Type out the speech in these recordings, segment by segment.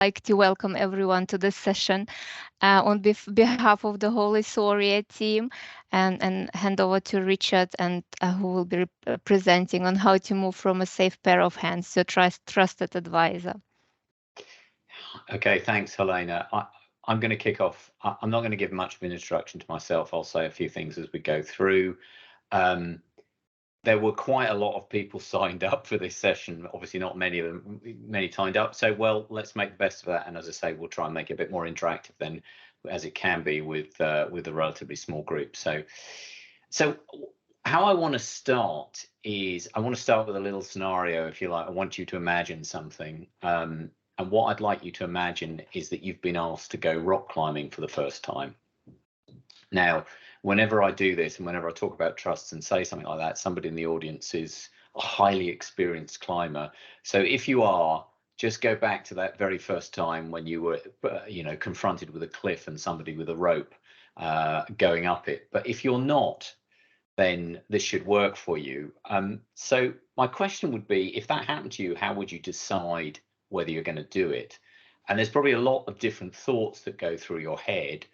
like to welcome everyone to this session on behalf of the Holy Soria team and hand over to Richard and who will be presenting on how to move from a safe pair of hands to a trusted advisor. Okay, thanks, Helena. I'm going to kick off. I'm not going to give much of an introduction to myself. I'll say a few things as we go through. There were quite a lot of people signed up for this session. Obviously, not many signed up. So, well, let's make the best of that. And as I say, we'll try and make it a bit more interactive than as it can be with a relatively small group. So how I want to start is I want to start with a little scenario, if you like. I want you to imagine something. And what I'd like you to imagine is that you've been asked to go rock climbing for the first time. Now, whenever I do this and whenever I talk about trusts and say something like that, somebody in the audience is a highly experienced climber. So if you are, just go back to that very first time when you were, confronted with a cliff and somebody with a rope going up it. But if you're not, then this should work for you. So my question would be, if that happened to you, how would you decide whether you're going to do it? And there's probably a lot of different thoughts that go through your head,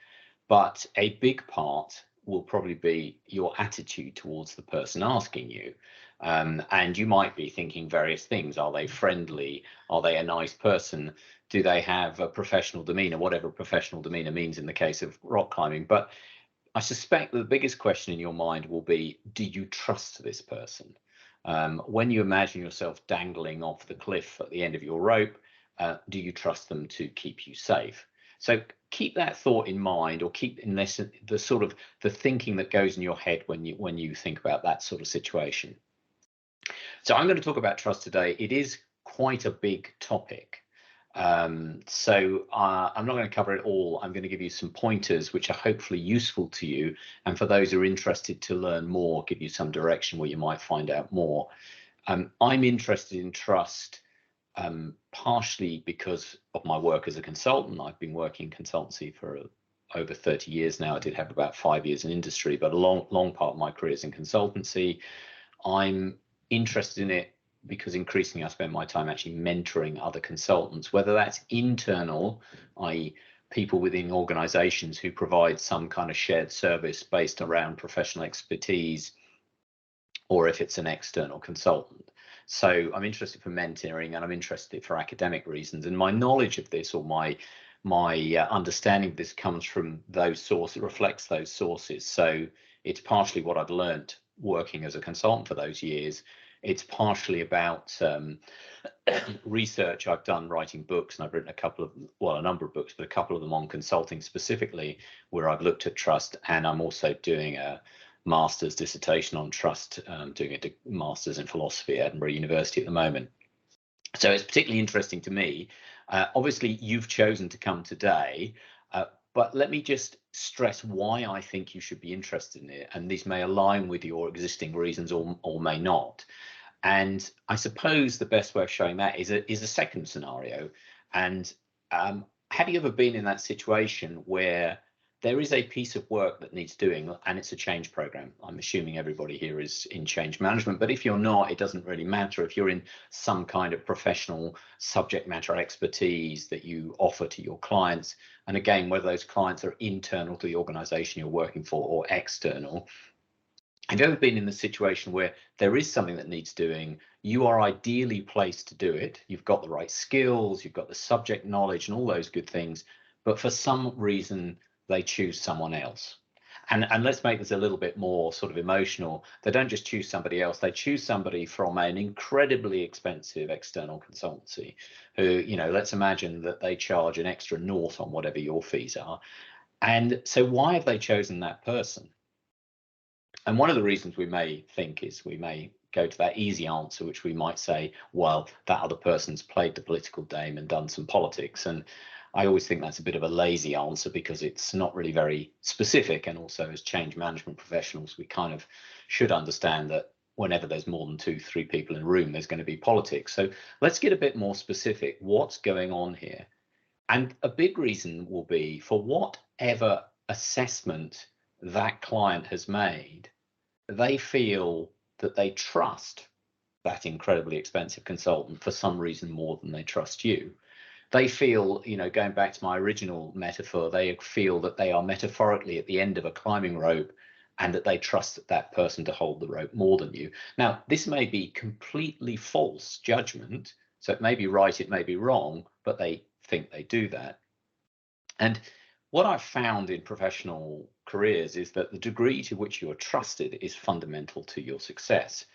but a big part will probably be your attitude towards the person asking you. And you might be thinking various things. Are they friendly? Are they a nice person? Do they have a professional demeanor? Whatever professional demeanor means in the case of rock climbing. But I suspect that the biggest question in your mind will be, do you trust this person? When you imagine yourself dangling off the cliff at the end of your rope, do you trust them to keep you safe? So keep that thought in mind, or keep in this, the sort of the thinking that goes in your head when you think about that sort of situation. So I'm going to talk about trust today. It is quite a big topic. So I'm not going to cover it all. I'm going to give you some pointers which are hopefully useful to you, and for those who are interested to learn more, give you some direction where you might find out more. I'm interested in trust partially because of my work as a consultant. I've been working consultancy for over 30 years now. I did have about 5 years in industry, but a long part of my career is in consultancy. I'm interested in it because increasingly I spend my time actually mentoring other consultants, whether that's internal, i.e. people within organizations who provide some kind of shared service based around professional expertise, or if it's an external consultant. So I'm interested for mentoring, and I'm interested for academic reasons. And my knowledge of this, or my understanding of this, comes from those sources, reflects those sources. So it's partially what I've learned working as a consultant for those years. It's partially about research I've done writing books, and I've written a number of books, but a couple of them on consulting specifically, where I've looked at trust. And I'm also doing a master's dissertation on trust, doing a master's in philosophy at Edinburgh University at the moment. So it's particularly interesting to me. Obviously, you've chosen to come today, but let me just stress why I think you should be interested in it. And these may align with your existing reasons or may not. And I suppose the best way of showing that is a second scenario. And have you ever been in that situation where there is a piece of work that needs doing, and it's a change program? I'm assuming everybody here is in change management, but if you're not, it doesn't really matter. If you're in some kind of professional subject matter expertise that you offer to your clients, and again, whether those clients are internal to the organization you're working for or external, have you ever been in the situation where there is something that needs doing? You are ideally placed to do it. You've got the right skills, you've got the subject knowledge and all those good things, but for some reason, they choose someone else. And let's make this a little bit more sort of emotional. They don't just choose somebody else, they choose somebody from an incredibly expensive external consultancy who, let's imagine that they charge an extra naught on whatever your fees are. And so why have they chosen that person? And one of the reasons we may think is we may go to that easy answer, which we might say, well, that other person's played the political game and done some politics. And I always think that's a bit of a lazy answer because it's not really very specific. And also, as change management professionals, we kind of should understand that whenever there's more than 2-3 people in a room, there's going to be politics. So let's get a bit more specific. What's going on here? And a big reason will be, for whatever assessment that client has made, they feel that they trust that incredibly expensive consultant for some reason more than they trust you. They feel, you know, going back to my original metaphor, they feel that they are metaphorically at the end of a climbing rope and that they trust that person to hold the rope more than you. Now, this may be completely false judgment. So it may be right, it may be wrong, but they think they do that. And what I've found in professional careers is that the degree to which you are trusted is fundamental to your success.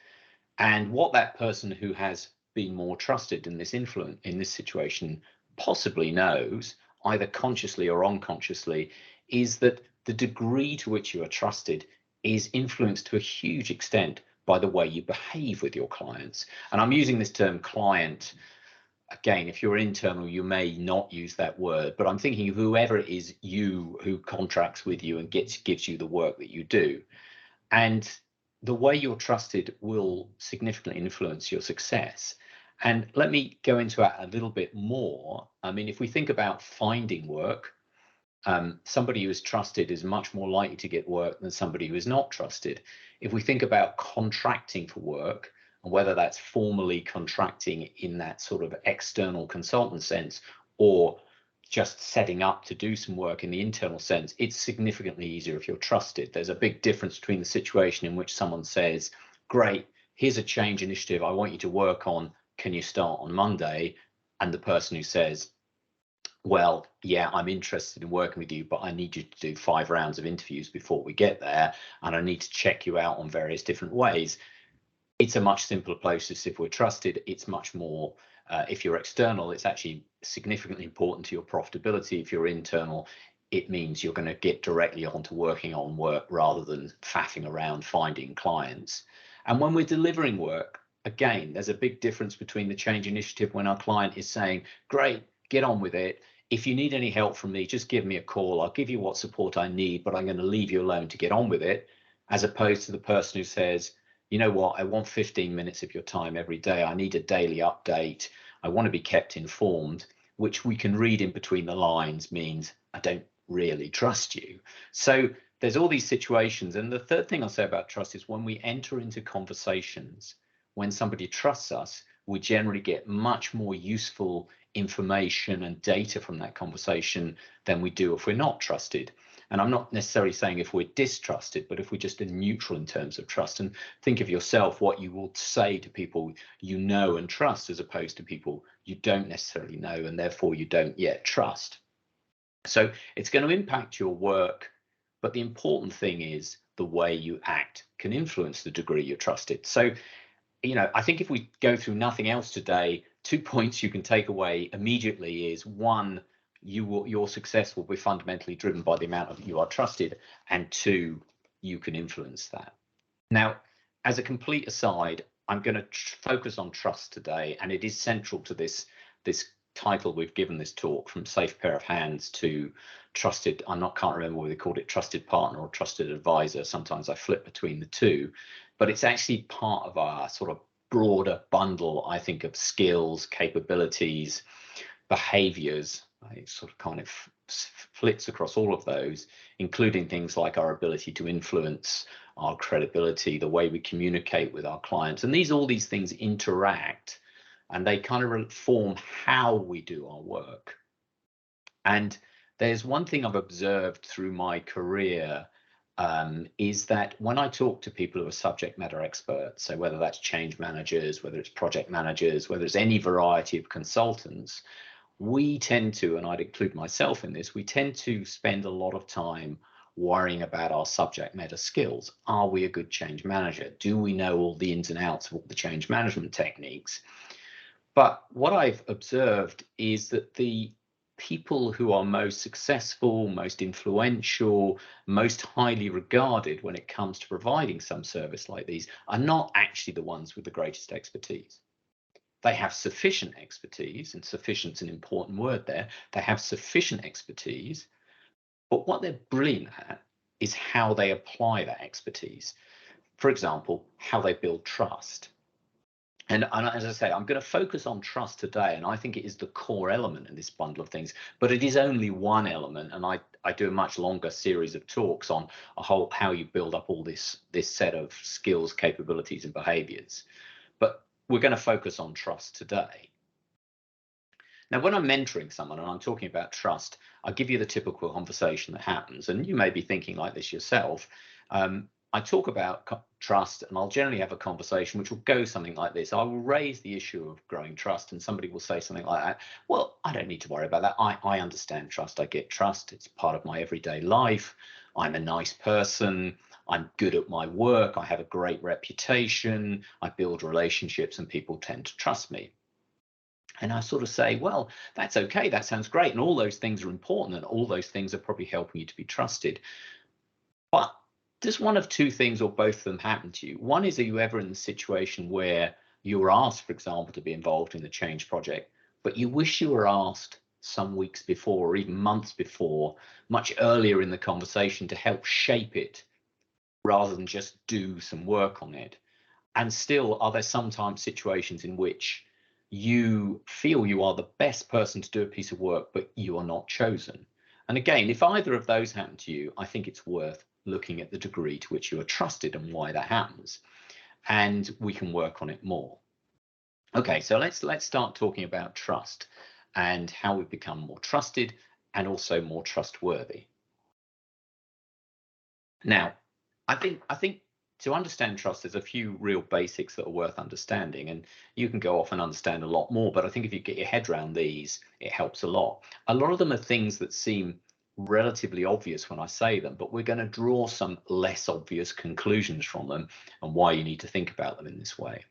And what that person who has been more trusted in this situation possibly knows, either consciously or unconsciously, is that the degree to which you are trusted is influenced to a huge extent by the way you behave with your clients. And I'm using this term client. Again, if you're internal, you may not use that word, but I'm thinking of whoever it is who contracts with you and gives you the work that you do. And the way you're trusted will significantly influence your success. And let me go into that a little bit more. I mean, if we think about finding work, somebody who is trusted is much more likely to get work than somebody who is not trusted. If we think about contracting for work, and whether that's formally contracting in that sort of external consultant sense, or just setting up to do some work in the internal sense, it's significantly easier if you're trusted. There's a big difference between the situation in which someone says, great, here's a change initiative I want you to work on, can you start on Monday? And the person who says, well, yeah, I'm interested in working with you, but I need you to do 5 rounds of interviews before we get there, and I need to check you out on various different ways. It's a much simpler process if we're trusted. It's much more, if you're external, it's actually significantly important to your profitability. If you're internal, it means you're going to get directly onto working on work rather than faffing around finding clients. And when we're delivering work, again, there's a big difference between the change initiative when our client is saying, great, get on with it. If you need any help from me, just give me a call. I'll give you what support I need, but I'm going to leave you alone to get on with it, as opposed to the person who says, you know what, I want 15 minutes of your time every day. I need a daily update. I want to be kept informed, which we can read in between the lines means I don't really trust you. So there's all these situations. And the third thing I'll say about trust is when we enter into conversations, when somebody trusts us, we generally get much more useful information and data from that conversation than we do if we're not trusted. And I'm not necessarily saying if we're distrusted, but if we're just neutral in terms of trust. And think of yourself, what you will say to people you know and trust, as opposed to people you don't necessarily know and therefore you don't yet trust. So it's going to impact your work, but the important thing is the way you act can influence the degree you're trusted. So, you know, I think if we go through nothing else today, 2 points you can take away immediately is, one, your success will be fundamentally driven by the amount of you are trusted, and 2, you can influence that. Now, as a complete aside, I'm going to focus on trust today, and it is central to this title we've given this talk, from safe pair of hands to trusted. Can't remember whether they called it trusted partner or trusted advisor. Sometimes I flip between the two, but it's actually part of our sort of broader bundle, I think, of skills, capabilities, behaviors. It sort of kind of flits across all of those, including things like our ability to influence, our credibility, the way we communicate with our clients. And all these things interact, and they kind of form how we do our work. And there's one thing I've observed through my career, is that when I talk to people who are subject matter experts, so whether that's change managers, whether it's project managers, whether it's any variety of consultants, we tend to, and I'd include myself in this, we tend to spend a lot of time worrying about our subject matter skills. Are we a good change manager? Do we know all the ins and outs of all the change management techniques? But what I've observed is that the people who are most successful, most influential, most highly regarded when it comes to providing some service like these are not actually the ones with the greatest expertise. They have sufficient expertise, and sufficient's an important word there. They have sufficient expertise, but what they're brilliant at is how they apply that expertise. For example, how they build trust. And as I say, I'm going to focus on trust today, and I think it is the core element in this bundle of things, but it is only one element. And I do a much longer series of talks on how you build up all this set of skills, capabilities, and behaviors. But we're going to focus on trust today. Now, when I'm mentoring someone and I'm talking about trust, I give you the typical conversation that happens, and you may be thinking like this yourself. I talk about trust, and I'll generally have a conversation which will go something like this. I will raise the issue of growing trust, and somebody will say something like that. Well, I don't need to worry about that. I understand trust. I get trust. It's part of my everyday life. I'm a nice person. I'm good at my work. I have a great reputation. I build relationships, and people tend to trust me. And I sort of say, well, that's okay. That sounds great. And all those things are important, and all those things are probably helping you to be trusted. But does one of two things or both of them happen to you? One is, are you ever in the situation where you were asked, for example, to be involved in the change project, but you wish you were asked some weeks before or even months before, much earlier in the conversation, to help shape it rather than just do some work on it? And still, are there sometimes situations in which you feel you are the best person to do a piece of work, but you are not chosen? And again, if either of those happen to you, I think it's worth looking at the degree to which you are trusted and why that happens, and we can work on it more. Okay, so let's start talking about trust and how we become more trusted and also more trustworthy. Now, I think to understand trust, there's a few real basics that are worth understanding, and you can go off and understand a lot more, but I think if you get your head around these, it helps a lot. A lot of them are things that seem relatively obvious when I say them, but we're going to draw some less obvious conclusions from them and why you need to think about them in this way.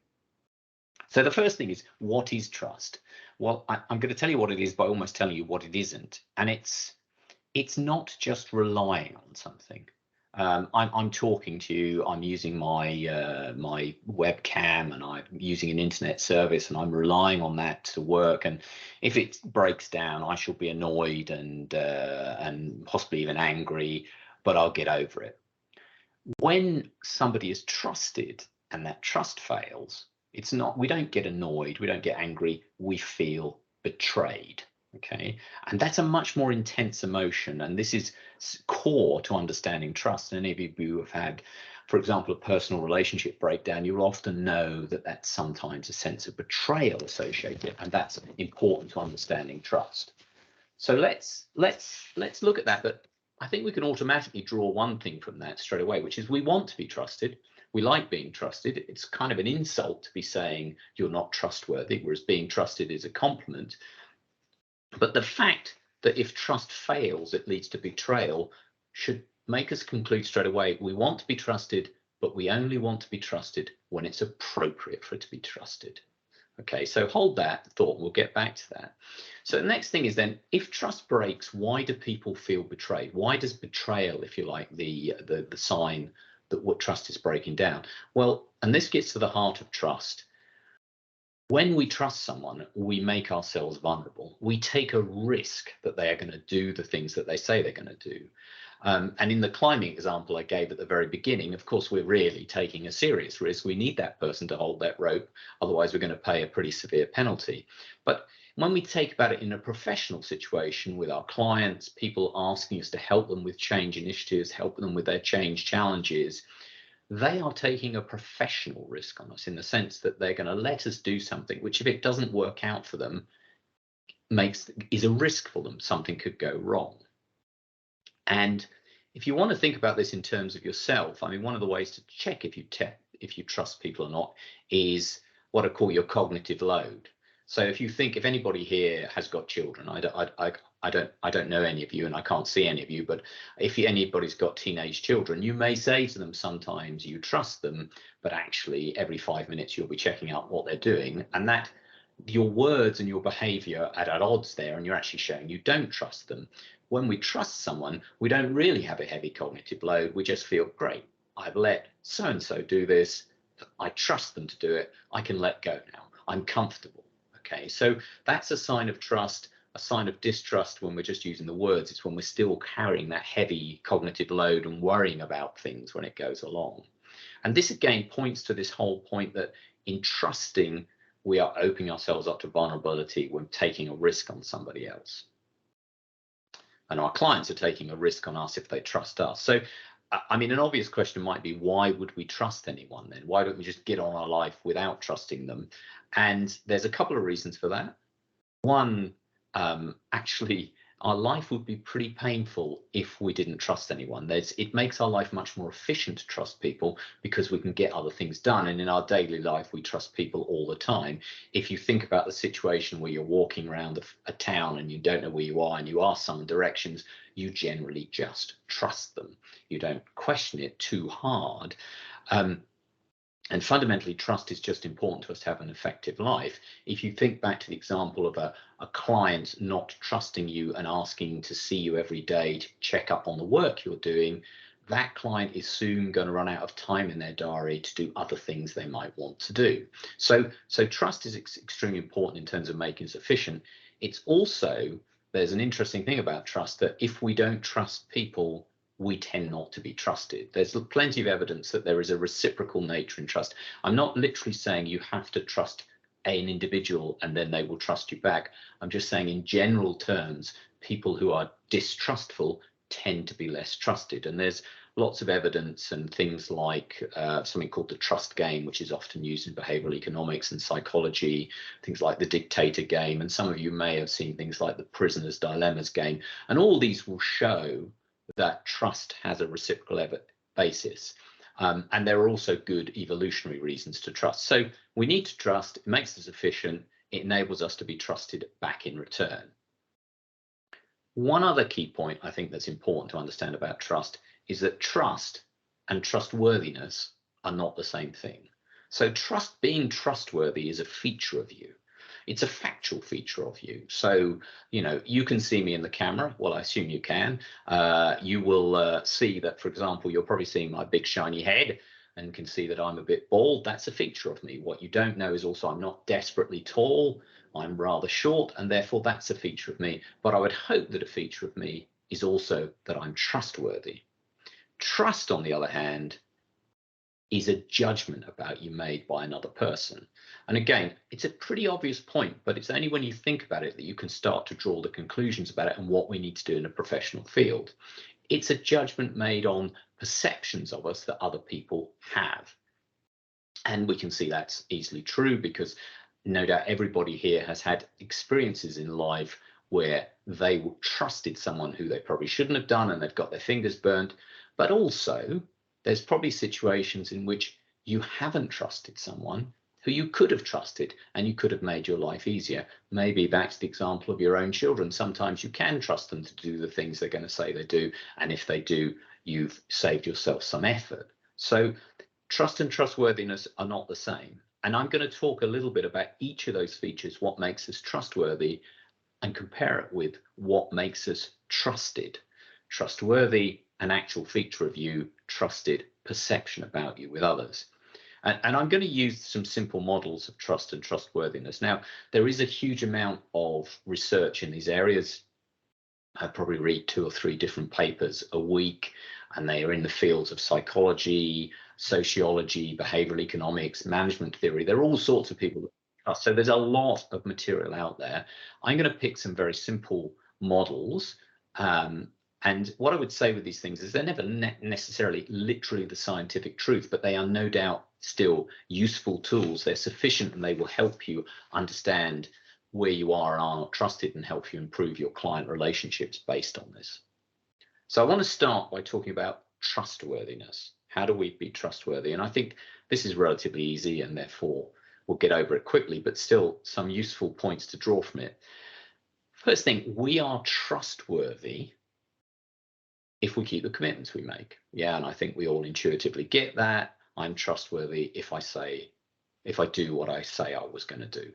So the first thing is, what is trust? Well, I'm going to tell you what it is by almost telling you what it isn't. And it's not just relying on something. I'm talking to you, I'm using my my webcam, and I'm using an internet service, and I'm relying on that to work. And if it breaks down, I shall be annoyed and possibly even angry, but I'll get over it. When somebody is trusted and that trust fails, it's not, we don't get annoyed, we don't get angry, we feel betrayed. Okay, and that's a much more intense emotion, and this is core to understanding trust. And any of you who have had, for example, a personal relationship breakdown, you'll often know that that's sometimes a sense of betrayal associated, and that's important to understanding trust. So let's look at that. But I think we can automatically draw one thing from that straight away, which is we want to be trusted. We like being trusted. It's kind of an insult to be saying you're not trustworthy, whereas being trusted is a compliment. But the fact that if trust fails, it leads to betrayal should make us conclude straight away, we want to be trusted, but we only want to be trusted when it's appropriate for it to be trusted. Okay, so hold that thought, we'll get back to that. So the next thing is then, if trust breaks, why do people feel betrayed? Why does betrayal, if you like, the sign that what trust is breaking down? Well, and this gets to the heart of trust. When we trust someone, we make ourselves vulnerable. We take a risk that they are going to do the things that they say they're going to do. And in the climbing example I gave at the very beginning, of course, we're really taking a serious risk. We need that person to hold that rope. Otherwise, we're going to pay a pretty severe penalty. But when we take about it in a professional situation with our clients, people asking us to help them with change initiatives, help them with their change challenges, they are taking a professional risk on us in the sense that they're going to let us do something which, if it doesn't work out for them, is a risk for them. Something could go wrong. And if you want to think about this in terms of yourself, I mean, one of the ways to check if you trust people or not is what I call your cognitive load. So if anybody here has got children, I don't know any of you, and I can't see any of you, but if anybody's got teenage children, you may say to them sometimes you trust them, but actually every 5 minutes you'll be checking out what they're doing, and that your words and your behavior are at odds there, and you're actually showing you don't trust them. When we trust someone, we don't really have a heavy cognitive load. We just feel, great, I've let so-and-so do this. I trust them to do it. I can let go now. I'm comfortable. Okay, so that's a sign of trust. A sign of distrust, when we're just using the words, it's when we're still carrying that heavy cognitive load and worrying about things when it goes along. And this again points to this whole point that in trusting, we are opening ourselves up to vulnerability when taking a risk on somebody else. And our clients are taking a risk on us if they trust us. So, I mean, an obvious question might be, why would we trust anyone then? Why don't we just get on our life without trusting them? And there's a couple of reasons for that. One, actually our life would be pretty painful if we didn't trust anyone. It makes our life much more efficient to trust people because we can get other things done. And in our daily life, we trust people all the time. If you think about the situation where you're walking around a town and you don't know where you are and you ask someone directions, you generally just trust them. You don't question it too hard. And fundamentally, trust is just important to us to have an effective life. If you think back to the example of a client not trusting you and asking to see you every day to check up on the work you're doing, that client is soon going to run out of time in their diary to do other things they might want to do. So trust is extremely important in terms of making us efficient. It's also, there's an interesting thing about trust, that if we don't trust people, we tend not to be trusted. There's plenty of evidence that there is a reciprocal nature in trust. I'm not literally saying you have to trust an individual and then they will trust you back. I'm just saying in general terms, people who are distrustful tend to be less trusted. And there's lots of evidence and things like something called the trust game, which is often used in behavioral economics and psychology, things like the dictator game. And some of you may have seen things like the prisoner's dilemmas game. And all these will show that trust has a reciprocal basis. And there are also good evolutionary reasons to trust. So we need to trust. It makes us efficient. It enables us to be trusted back in return. One other key point I think that's important to understand about trust is that trust and trustworthiness are not the same thing. So being trustworthy is a feature of you. It's a factual feature of you. So, you can see me in the camera. Well, I assume you can. You will see that, for example, you're probably seeing my big shiny head and can see that I'm a bit bald. That's a feature of me. What you don't know is also I'm not desperately tall. I'm rather short, and therefore that's a feature of me. But I would hope that a feature of me is also that I'm trustworthy. Trust, on the other hand, is a judgment about you made by another person. And again, it's a pretty obvious point, but it's only when you think about it that you can start to draw the conclusions about it and what we need to do in a professional field. It's a judgment made on perceptions of us that other people have. And we can see that's easily true because no doubt everybody here has had experiences in life where they trusted someone who they probably shouldn't have done and they've got their fingers burnt. But also, there's probably situations in which you haven't trusted someone who you could have trusted and you could have made your life easier. Maybe back to the example of your own children. Sometimes you can trust them to do the things they're going to say they do. And if they do, you've saved yourself some effort. So trust and trustworthiness are not the same. And I'm going to talk a little bit about each of those features, what makes us trustworthy, and compare it with what makes us trusted. Trustworthy, an actual feature of you, trusted, perception about you with others. And I'm going to use some simple models of trust and trustworthiness. Now, there is a huge amount of research in these areas. I probably read 2 or 3 different papers a week, and they are in the fields of psychology, sociology, behavioral economics, management theory. There are all sorts of people that trust. So there's a lot of material out there. I'm going to pick some very simple models. And what I would say with these things is they're never necessarily literally the scientific truth, but they are no doubt still useful tools. They're sufficient and they will help you understand where you are and are not trusted and help you improve your client relationships based on this. So I want to start by talking about trustworthiness. How do we be trustworthy? And I think this is relatively easy and therefore we'll get over it quickly, but still some useful points to draw from it. First thing, we are trustworthy if we keep the commitments we make. Yeah, and I think we all intuitively get that. I'm trustworthy if I do what I say I was going to do.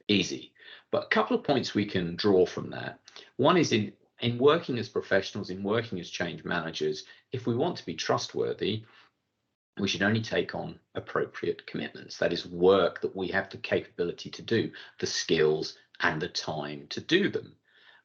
Easy. But a couple of points we can draw from that. One is in working as professionals, in working as change managers, if we want to be trustworthy, we should only take on appropriate commitments. That is work that we have the capability to do, the skills and the time to do them.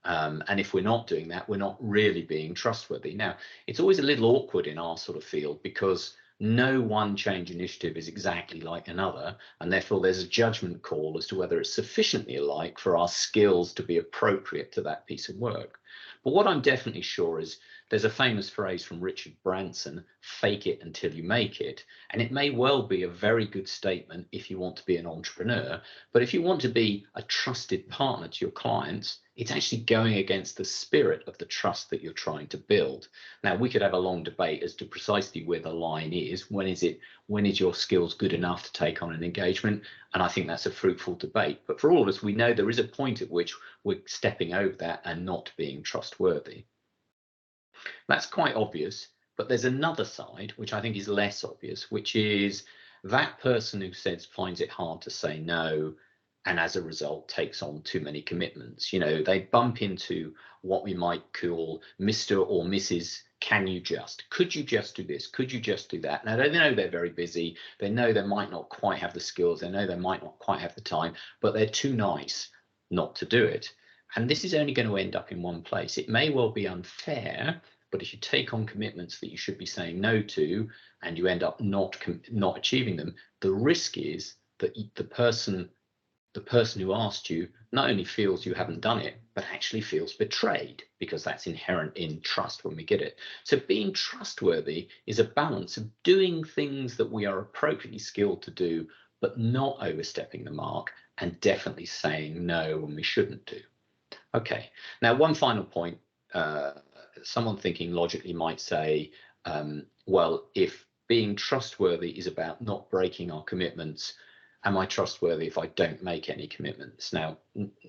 And if we're not doing that, we're not really being trustworthy. Now, it's always a little awkward in our sort of field because no one change initiative is exactly like another, and therefore there's a judgment call as to whether it's sufficiently alike for our skills to be appropriate to that piece of work. But what I'm definitely sure is there's a famous phrase from Richard Branson, fake it until you make it. And it may well be a very good statement if you want to be an entrepreneur, but if you want to be a trusted partner to your clients, it's actually going against the spirit of the trust that you're trying to build. Now, we could have a long debate as to precisely where the line is. When is your skills good enough to take on an engagement? And I think that's a fruitful debate. But for all of us, we know there is a point at which we're stepping over that and not being trustworthy. That's quite obvious, but there's another side, which I think is less obvious, which is that person who finds it hard to say no, and as a result takes on too many commitments. You know, they bump into what we might call Mr. or Mrs. Can you just? Could you just do this? Could you just do that? Now, they know they're very busy. They know they might not quite have the skills. They know they might not quite have the time, but they're too nice not to do it. And this is only going to end up in one place. It may well be unfair, but if you take on commitments that you should be saying no to, and you end up not achieving them, the risk is that the person who asked you not only feels you haven't done it, but actually feels betrayed, because that's inherent in trust when we get it. So being trustworthy is a balance of doing things that we are appropriately skilled to do, but not overstepping the mark, and definitely saying no when we shouldn't do. Okay, now one final point. Someone thinking logically might say, well, if being trustworthy is about not breaking our commitments, am I trustworthy if I don't make any commitments? Now,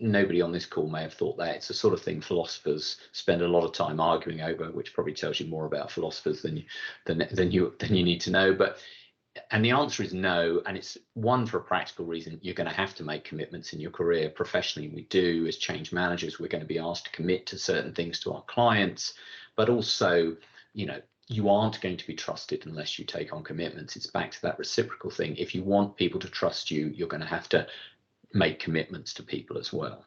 nobody on this call may have thought that. It's the sort of thing philosophers spend a lot of time arguing over, which probably tells you more about philosophers than you need to know. And the answer is no, and it's one, for a practical reason. You're going to have to make commitments in your career. Professionally, we do. As change managers, we're going to be asked to commit to certain things to our clients, but also, you know, you aren't going to be trusted unless you take on commitments. It's back to that reciprocal thing. If you want people to trust you, you're going to have to make commitments to people as well.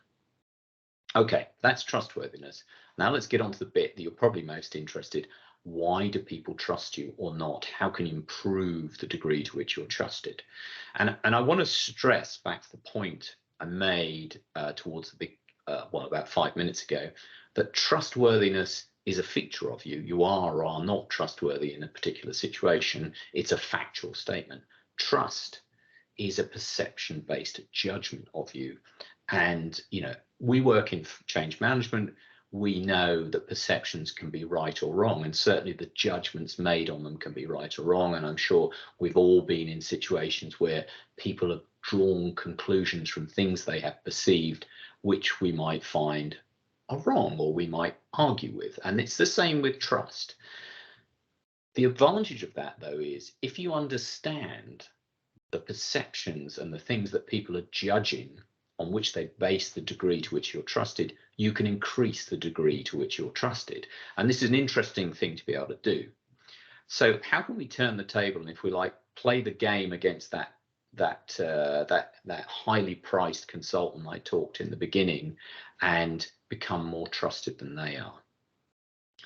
Okay, that's trustworthiness. Now let's get on to the bit that you're probably most interested. Why do people trust you or not? How can you improve the degree to which you're trusted? And I want to stress back to the point I made towards the big, about 5 minutes ago, that trustworthiness is a feature of you. You are or are not trustworthy in a particular situation. It's a factual statement. Trust is a perception-based judgment of you. And, you know, we work in change management. We know that perceptions can be right or wrong, and certainly the judgments made on them can be right or wrong. And I'm sure we've all been in situations where people have drawn conclusions from things they have perceived, which we might find are wrong or we might argue with. And it's the same with trust. The advantage of that, though, is if you understand the perceptions and the things that people are judging on which they base the degree to which you're trusted, you can increase the degree to which you're trusted. And this is an interesting thing to be able to do. So how can we turn the table and, if we like, play the game against that highly priced consultant I talked in the beginning and become more trusted than they are?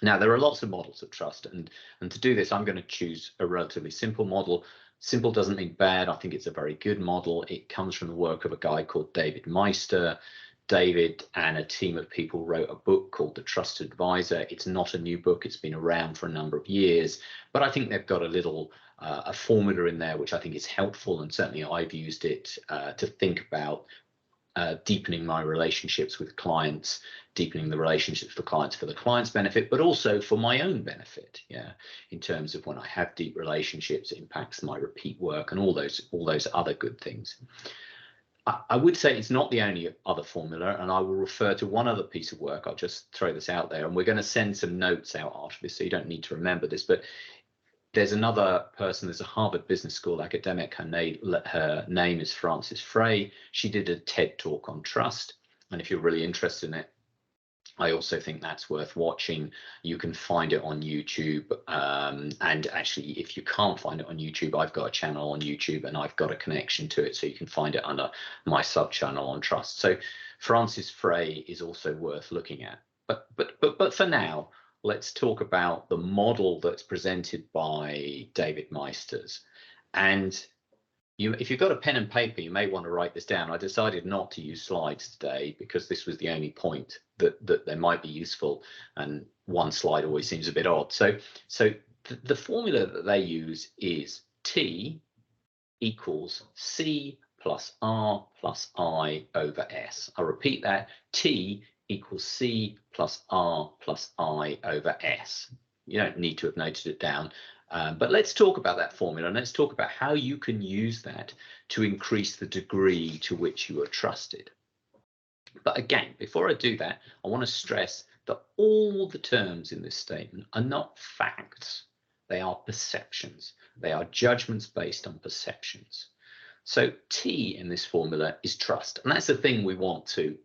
Now, there are lots of models of trust, and to do this, I'm going to choose a relatively simple model. Simple doesn't mean bad. I think it's a very good model. It comes from the work of a guy called David Meister. David and a team of people wrote a book called The Trusted Advisor. It's not a new book. It's been around for a number of years, but I think they've got a little a formula in there which I think is helpful, and certainly I've used it to think about deepening my relationships with clients, deepening the relationships with clients for the client's benefit, but also for my own benefit. Yeah, in terms of when I have deep relationships, it impacts my repeat work and all those other good things. I would say it's not the only other formula, and I will refer to one other piece of work. I'll just throw this out there, and we're going to send some notes out after this, so you don't need to remember this, but there's another person, there's a Harvard Business School academic, her name is Frances Frey. She did a TED talk on trust, and if you're really interested in it, I also think that's worth watching. You can find it on YouTube, and actually, if you can't find it on YouTube, I've got a channel on YouTube and I've got a connection to it, so you can find it under my sub-channel on trust. So Frances Frey is also worth looking at. But for now, let's talk about the model that's presented by David Meisters. And if you've got a pen and paper, you may want to write this down. I decided not to use slides today because this was the only point that they might be useful, and one slide always seems a bit odd. So the formula that they use is T equals C plus R plus I over S. I'll repeat that. T equals C plus R plus I over S. You don't need to have noted it down, but let's talk about that formula, and let's talk about how you can use that to increase the degree to which you are trusted. But again, before I do that, I want to stress that all the terms in this statement are not facts. They are perceptions. They are judgments based on perceptions. So T in this formula is trust, and that's the thing we want to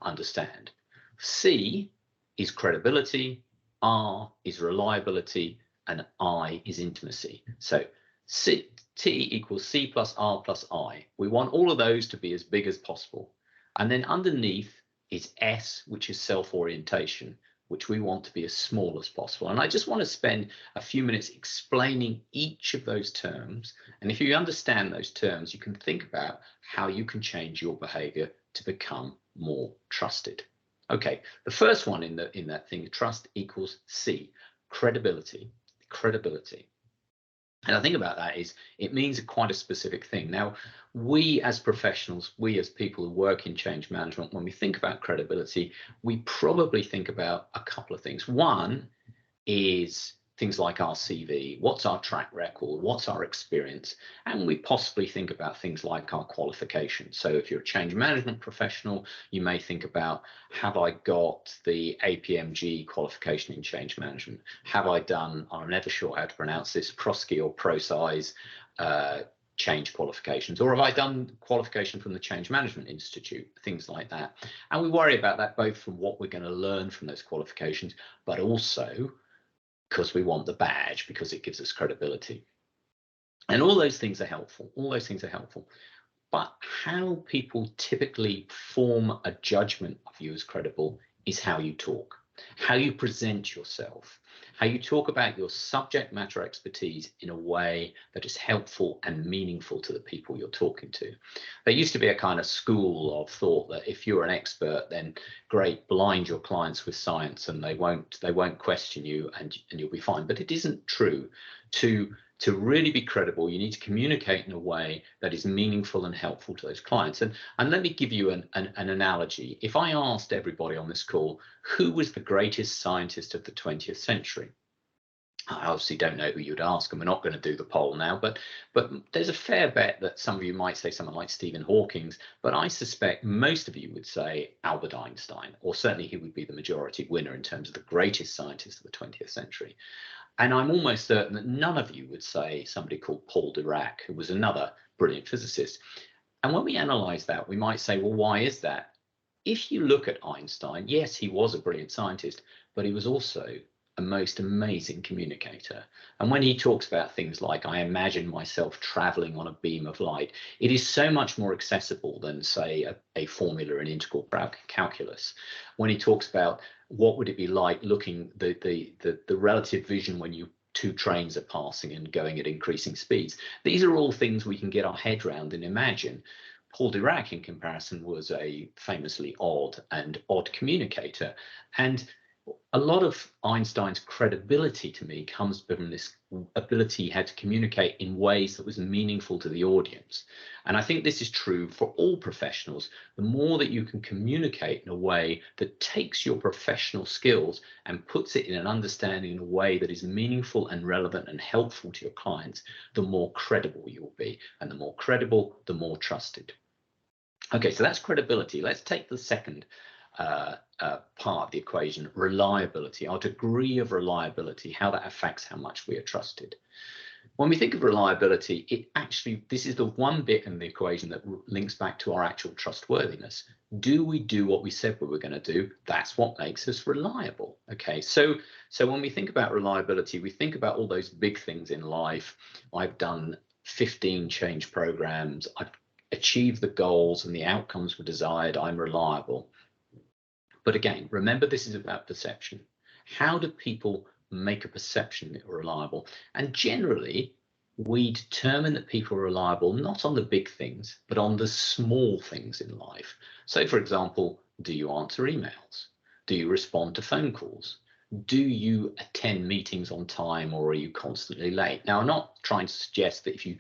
understand. C is credibility, R is reliability, and I is intimacy. So T equals C plus R plus I. We want all of those to be as big as possible. And then underneath is S, which is self-orientation, which we want to be as small as possible. And I just want to spend a few minutes explaining each of those terms. And if you understand those terms, you can think about how you can change your behavior to become more trusted. Okay, the first one in that thing, trust equals C, credibility. And I think about that is it means quite a specific thing. Now, we as professionals, we as people who work in change management, when we think about credibility, we probably think about a couple of things. One is things like our CV, what's our track record, what's our experience, and we possibly think about things like our qualifications. So if you're a change management professional, you may think about, have I got the APMG qualification in change management? Have I done, I'm never sure how to pronounce this, ProSci or ProSci change qualifications, or have I done qualification from the Change Management Institute, things like that. And we worry about that both from what we're going to learn from those qualifications, but also because we want the badge, because it gives us credibility. And all those things are helpful. All those things are helpful. But how people typically form a judgment of you as credible is how you talk, how you present yourself, how you talk about your subject matter expertise in a way that is helpful and meaningful to the people you're talking to. There used to be a kind of school of thought that if you're an expert, then great, blind your clients with science and they won't question you and you'll be fine. But it isn't true. To really be credible, you need to communicate in a way that is meaningful and helpful to those clients. And let me give you an analogy. If I asked everybody on this call, who was the greatest scientist of the 20th century? I obviously don't know who you'd ask, and we're not going to do the poll now, but there's a fair bet that some of you might say someone like Stephen Hawking, but I suspect most of you would say Albert Einstein, or certainly he would be the majority winner in terms of the greatest scientist of the 20th century. And I'm almost certain that none of you would say somebody called Paul Dirac, who was another brilliant physicist. And when we analyze that, we might say, well, why is that? If you look at Einstein, yes, he was a brilliant scientist, but he was also a most amazing communicator. And when he talks about things like, I imagine myself traveling on a beam of light, it is so much more accessible than, say, a formula in integral calculus. When he talks about what would it be like looking the relative vision when two trains are passing and going at increasing speeds. These are all things we can get our head around and imagine. Paul Dirac, in comparison, was a famously odd communicator. And a lot of Einstein's credibility to me comes from this ability he had to communicate in ways that was meaningful to the audience. And I think this is true for all professionals. The more that you can communicate in a way that takes your professional skills and puts it in an understanding in a way that is meaningful and relevant and helpful to your clients, the more credible you'll be. And the more credible, the more trusted. Okay, so that's credibility. Let's take the second part of the equation, reliability, our degree of reliability, how that affects how much we are trusted. When we think of reliability, this is the one bit in the equation that links back to our actual trustworthiness. Do we do what we said we were going to do? That's what makes us reliable. Okay, so when we think about reliability, we think about all those big things in life. I've done 15 change programs. I've achieved the goals and the outcomes were desired. I'm reliable. But again, remember, this is about perception. How do people make a perception that you're reliable? And generally, we determine that people are reliable not on the big things, but on the small things in life. So, for example, do you answer emails? Do you respond to phone calls? Do you attend meetings on time, or are you constantly late? Now, I'm not trying to suggest that if you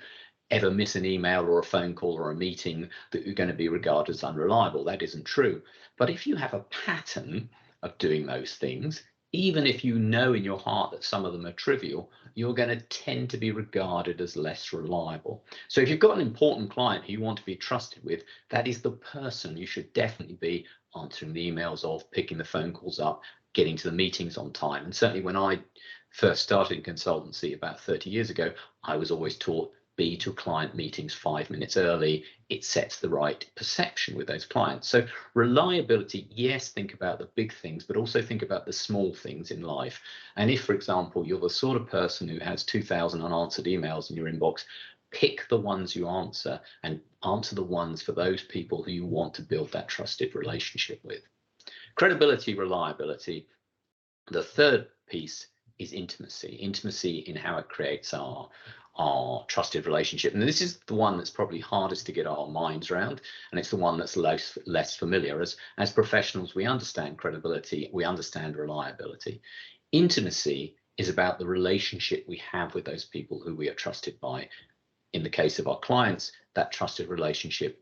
ever miss an email or a phone call or a meeting, that you're going to be regarded as unreliable. That isn't true. But if you have a pattern of doing those things, even if you know in your heart that some of them are trivial, you're going to tend to be regarded as less reliable. So if you've got an important client who you want to be trusted with, that is the person you should definitely be answering the emails of, picking the phone calls up, getting to the meetings on time. And certainly when I first started in consultancy about 30 years ago, I was always taught, be to client meetings 5 minutes early. It sets the right perception with those clients. So reliability, yes, think about the big things, but also think about the small things in life. And if, for example, you're the sort of person who has 2,000 unanswered emails in your inbox, pick the ones you answer and answer the ones for those people who you want to build that trusted relationship with. Credibility, reliability. The third piece is intimacy. Intimacy in how it creates our trusted relationship. And this is the one that's probably hardest to get our minds around, and it's the one that's less familiar. As professionals, we understand credibility, we understand reliability. Intimacy is about the relationship we have with those people who we are trusted by. In the case of our clients, that trusted relationship.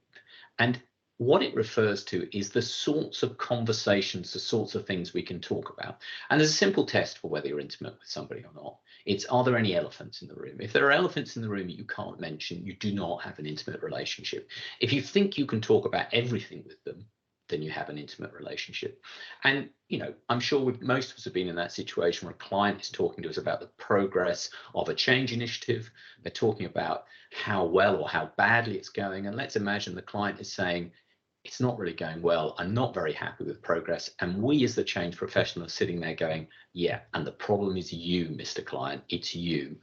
And what it refers to is the sorts of conversations, the sorts of things we can talk about. And there's a simple test for whether you're intimate with somebody or not. It's, are there any elephants in the room? If there are elephants in the room that you can't mention, you do not have an intimate relationship. If you think you can talk about everything with them, then you have an intimate relationship. And, you know, I'm sure most of us have been in that situation where a client is talking to us about the progress of a change initiative. They're talking about how well or how badly it's going. And let's imagine the client is saying, it's not really going well. I'm not very happy with progress. And we as the change professional are sitting there going, yeah, and the problem is you, Mr. Client, it's you.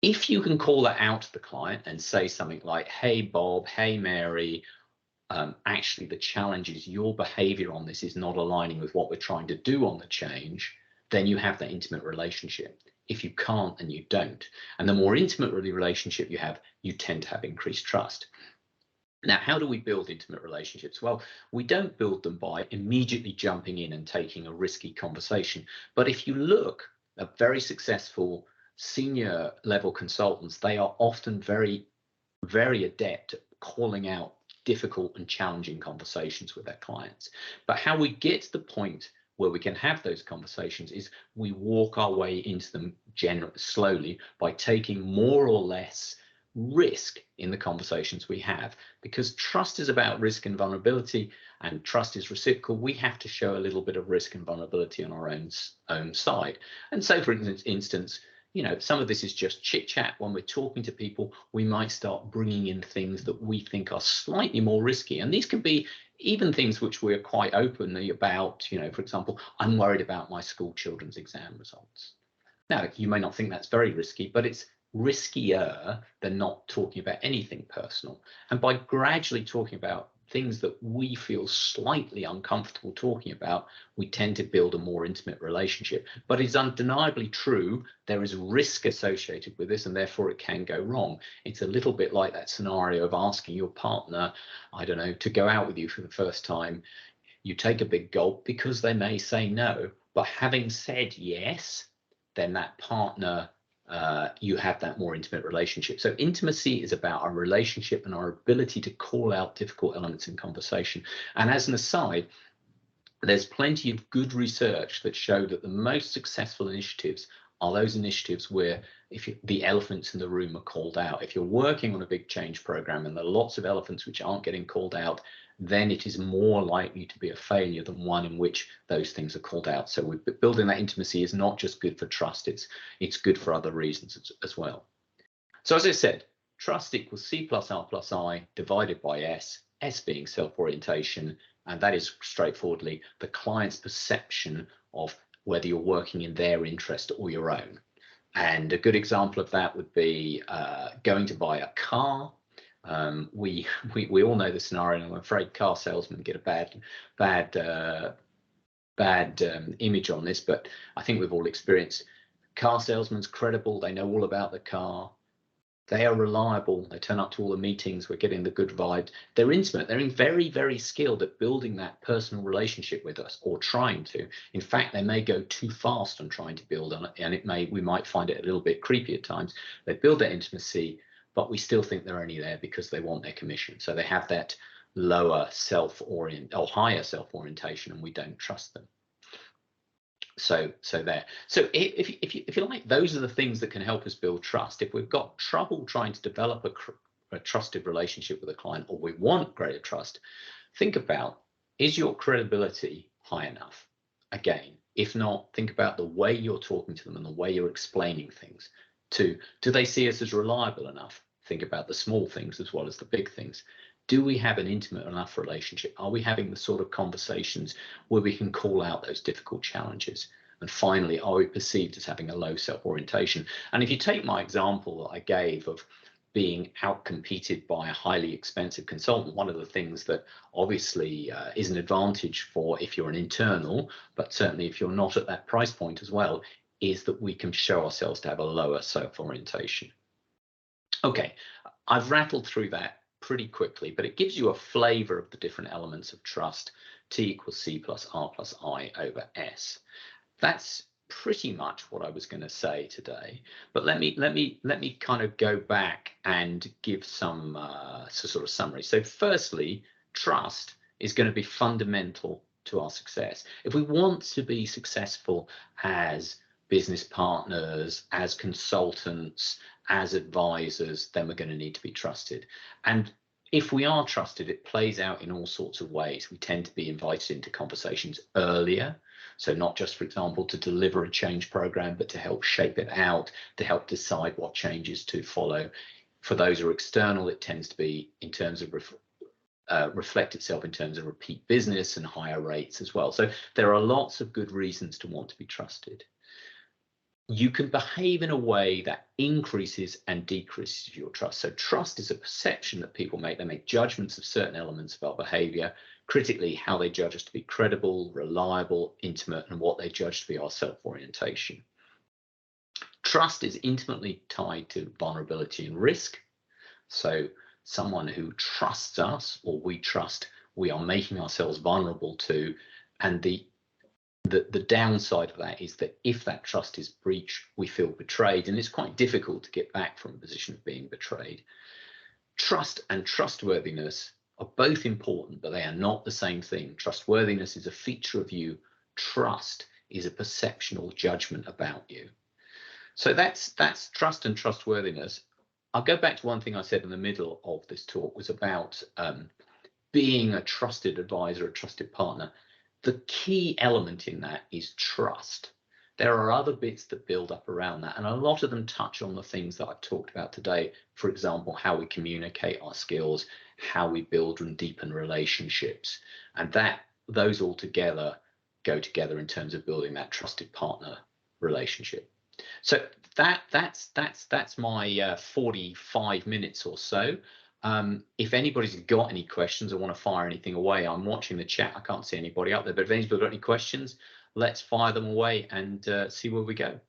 If you can call that out to the client and say something like, hey, Bob, hey, Mary, actually the challenge is your behavior on this is not aligning with what we're trying to do on the change, then you have that intimate relationship. If you can't, then you don't. And the more intimate relationship you have, you tend to have increased trust. Now, how do we build intimate relationships? Well, we don't build them by immediately jumping in and taking a risky conversation. But if you look at very successful senior level consultants, they are often very, very adept at calling out difficult and challenging conversations with their clients. But how we get to the point where we can have those conversations is we walk our way into them slowly by taking more or less risk in the conversations we have. Because trust is about risk and vulnerability, and trust is reciprocal. We have to show a little bit of risk and vulnerability on our own side. And so, for instance, you know, some of this is just chit chat. When we're talking to people, we might start bringing in things that we think are slightly more risky. And these can be even things which we're quite openly about. You know, for example, I'm worried about my school children's exam results. Now, you may not think that's very risky, but it's riskier than not talking about anything personal. And by gradually talking about things that we feel slightly uncomfortable talking about, we tend to build a more intimate relationship. But it's undeniably true, there is risk associated with this, and therefore it can go wrong. It's a little bit like that scenario of asking your partner, I don't know, to go out with you for the first time. You take a big gulp because they may say no, but having said yes, then that partner, you have that more intimate relationship. So intimacy is about our relationship and our ability to call out difficult elements in conversation. And as an aside, there's plenty of good research that show that the most successful initiatives are those initiatives where the elephants in the room are called out. If you're working on a big change program and there are lots of elephants which aren't getting called out, then it is more likely to be a failure than one in which those things are called out. So building that intimacy is not just good for trust, it's good for other reasons as well. So as I said, trust equals C plus R plus I divided by S, S being self-orientation, and that is straightforwardly the client's perception of whether you're working in their interest or your own. And a good example of that would be going to buy a car. We all know the scenario, and I'm afraid car salesmen get a bad image on this, but I think we've all experienced car salesmen's credible. They know all about the car. They are reliable. They turn up to all the meetings. We're getting the good vibes. They're intimate. They're very, very skilled at building that personal relationship with us, or trying to. In fact, they may go too fast on trying to build on it, and we might find it a little bit creepy at times. They build that intimacy. but we still think they're only there because they want their commission. So they have that lower or higher self-orientation, and we don't trust them. So there. So if you like, those are the things that can help us build trust. If we've got trouble trying to develop a trusted relationship with a client, or we want greater trust, think about, is your credibility high enough? Again, if not, think about the way you're talking to them and the way you're explaining things. Do they see us as reliable enough? Think about the small things as well as the big things. Do we have an intimate enough relationship? Are we having the sort of conversations where we can call out those difficult challenges? And finally, are we perceived as having a low self-orientation? And if you take my example that I gave of being outcompeted by a highly expensive consultant, one of the things that obviously is an advantage for if you're an internal, but certainly if you're not at that price point as well, is that we can show ourselves to have a lower self-orientation. Okay, I've rattled through that pretty quickly, but it gives you a flavor of the different elements of trust. T equals C plus R plus I over S. That's pretty much what I was going to say today, but let me kind of go back and give some sort of summary. So firstly, trust is going to be fundamental to our success. If we want to be successful as business partners, as consultants, as advisors, then we're going to need to be trusted. And if we are trusted, it plays out in all sorts of ways. We tend to be invited into conversations earlier. So not just, for example, to deliver a change program, but to help shape it out, to help decide what changes to follow. For those who are external, it tends to be in terms of reflect itself in terms of repeat business and higher rates as well. So there are lots of good reasons to want to be trusted. You can behave in a way that increases and decreases your trust. So trust is a perception that people make. They make judgments of certain elements of our behavior, critically how they judge us to be credible, reliable, intimate, and what they judge to be our self-orientation. Trust is intimately tied to vulnerability and risk. So someone who trusts us, or we trust, we are making ourselves vulnerable to, and the downside of that is that if that trust is breached, we feel betrayed, and it's quite difficult to get back from a position of being betrayed. Trust and trustworthiness are both important, but they are not the same thing. Trustworthiness is a feature of you. Trust is a perceptional judgment about you. So that's trust and trustworthiness. I'll go back to one thing I said in the middle of this talk, was about being a trusted advisor, a trusted partner. The key element in that is trust. There are other bits that build up around that, and a lot of them touch on the things that I've talked about today. For example, how we communicate our skills, how we build and deepen relationships, and those all together go together in terms of building that trusted partner relationship. So that's my 45 minutes or so. If anybody's got any questions or want to fire anything away, I'm watching the chat. I can't see anybody up there, but if anybody's got any questions, let's fire them away and see where we go.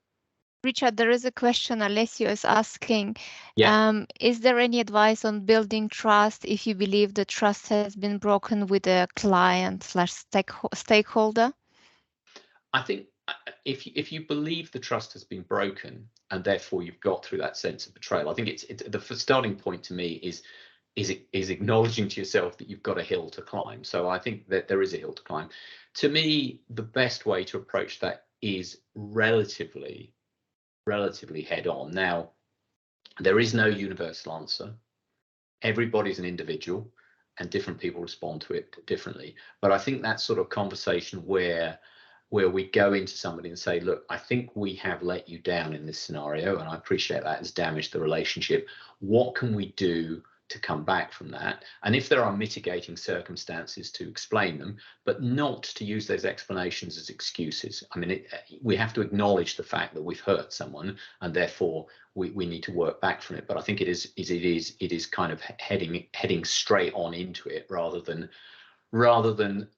Richard, there is a question Alessio is asking. Yeah. Is there any advice on building trust if you believe the trust has been broken with a client/stakeholder? I think if you believe the trust has been broken and therefore you've got through that sense of betrayal, I think it's the starting point to me is acknowledging to yourself that you've got a hill to climb. So I think that there is a hill to climb. To me, the best way to approach that is relatively head on. Now, there is no universal answer. Everybody's an individual and different people respond to it differently. But I think that sort of conversation where we go into somebody and say, look, I think we have let you down in this scenario, and I appreciate that has damaged the relationship. What can we do to come back from that? And if there are mitigating circumstances, to explain them, but not to use those explanations as excuses. I mean, we have to acknowledge the fact that we've hurt someone, and therefore we need to work back from it. But I think it is kind of heading straight on into it, rather than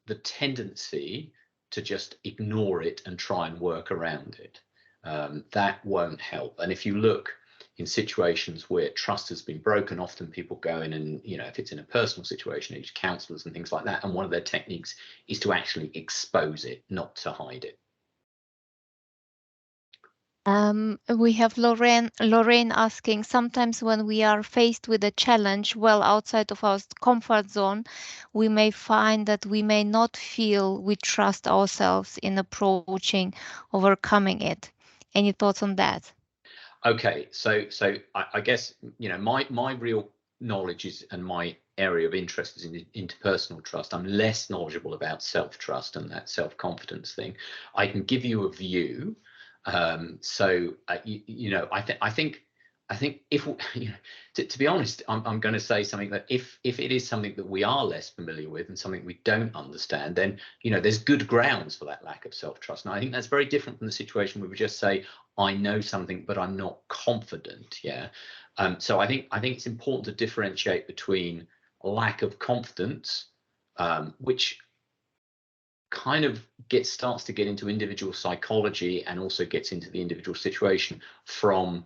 the tendency to just ignore it and try and work around it. That won't help. And if you look in situations where trust has been broken, often people go in and, if it's in a personal situation, it's counselors and things like that. And one of their techniques is to actually expose it, not to hide it. We have Lorraine asking, sometimes when we are faced with a challenge well outside of our comfort zone, we may find that we may not feel we trust ourselves in approaching, overcoming it. Any thoughts on that? Okay, so I guess, you know, my real knowledge is, and my area of interest is in interpersonal trust. I'm less knowledgeable about self-trust and that self-confidence thing. I can give you a view. You know, I think if you know, to be honest, I'm going to say something that if it is something that we are less familiar with and something we don't understand, then, you know, there's good grounds for that lack of self-trust. And I think that's very different from the situation where we just say, I know something, but I'm not confident. Yeah. So I think it's important to differentiate between lack of confidence, which kind of starts to get into individual psychology and also gets into the individual situation, from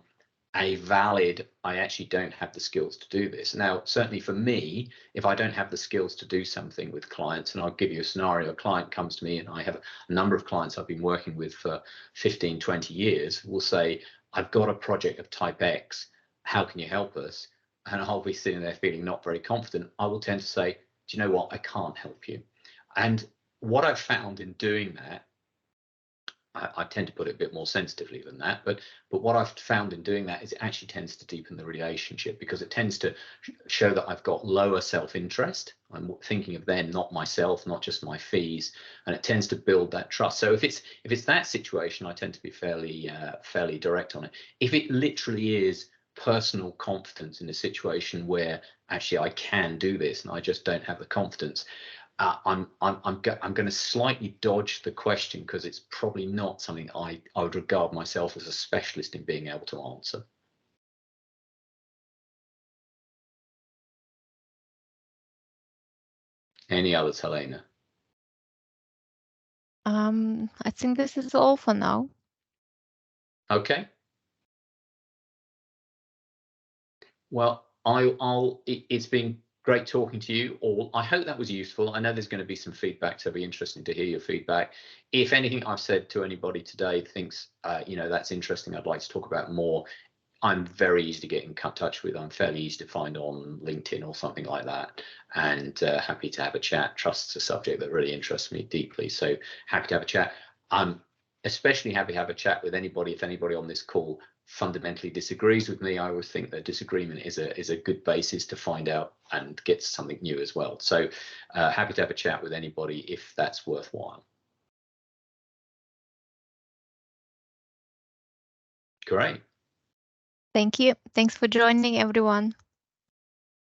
a valid, I actually don't have the skills to do this. Now, certainly for me, if I don't have the skills to do something with clients, and I'll give you a scenario, a client comes to me, and I have a number of clients I've been working with for 15, 20 years, will say, I've got a project of type X, how can you help us? And I'll be sitting there feeling not very confident. I will tend to say, do you know what, I can't help you. And what I've found in doing that, I tend to put it a bit more sensitively than that, but what I've found in doing that is it actually tends to deepen the relationship, because it tends to show that I've got lower self-interest. I'm thinking of them, not myself, not just my fees, and it tends to build that trust. So if it's that situation, I tend to be fairly direct on it. If it literally is personal confidence in a situation where actually I can do this and I just don't have the confidence, I'm going to slightly dodge the question, because it's probably not something I would regard myself as a specialist in being able to answer. Any others, Helena? I think this is all for now. Okay. Well, it's been great talking to you all. I hope that was useful. I know there's going to be some feedback, so it'll be interesting to hear your feedback. If anything I've said to anybody today thinks, you know, that's interesting, I'd like to talk about more, I'm very easy to get in touch with. I'm fairly easy to find on LinkedIn or something like that, and happy to have a chat. Trust's a subject that really interests me deeply, so happy to have a chat. I'm especially happy to have a chat with anybody. If anybody on this call fundamentally disagrees with me, I always think that disagreement is a good basis to find out and get something new as well. So happy to have a chat with anybody if that's worthwhile. Great. Thank you. Thanks for joining, everyone.